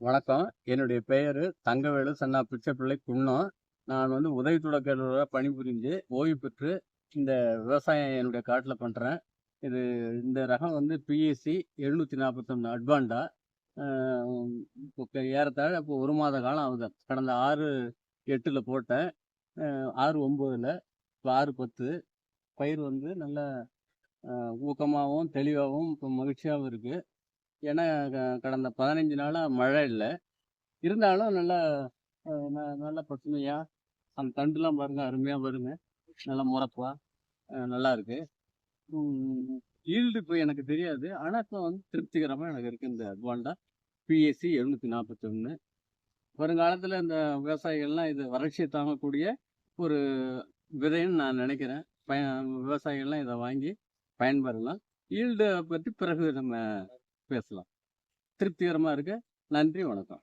வணக்கம். என்னுடைய பெயரு தங்கவேலு சன்னா பிச்சைப்பிள்ளை குன்னம். நான் உதவி தொடக்க பணிபுரிஞ்சு ஓய்வு பெற்று இந்த விவசாயம் என்னுடைய காட்டுல பண்றேன். இது இந்த ரகம் பிஎஸ்சி 741 அட்வான்டா. அ இப்போ ஏறத்தாழ இப்போ 1 மாத காலம் ஆகுது. கடந்த 6/8ல போட்டேன். 6/9ல இப்போ 6/10 பயிர் நல்ல ஊக்கமாவும், தெளிவாவும், இப்போ மகிழ்ச்சியாவும் இருக்கு. ஏன்னா கடந்த 15 நாளா மழை இல்ல. இருந்தாலும் நல்லா நல்லா பசுமையா, அந்த தண்டுலாம் பாருங்க அருமையா வருங்க. நல்லா முறப்பா நல்லா இருக்கு. ம் ஈல்டு இப்ப எனக்கு தெரியாது. ஆனா இப்ப திருப்திகரமா எனக்கு இருக்கு இந்த அட்வான்டா பிஎஸ்சி 741. வருங்காலத்துல இந்த விவசாயிகள்லாம் இது வறட்சியை தாங்கக்கூடிய ஒரு விதைன்னு நான் நினைக்கிறேன். விவசாயிகள்லாம் இத வாங்கி பயன்பெறலாம். ஈல்ட பத்தி பிறகு நம்ம பேசலாம். திருப்திகரமா இருக்கு. நன்றி, வணக்கம்.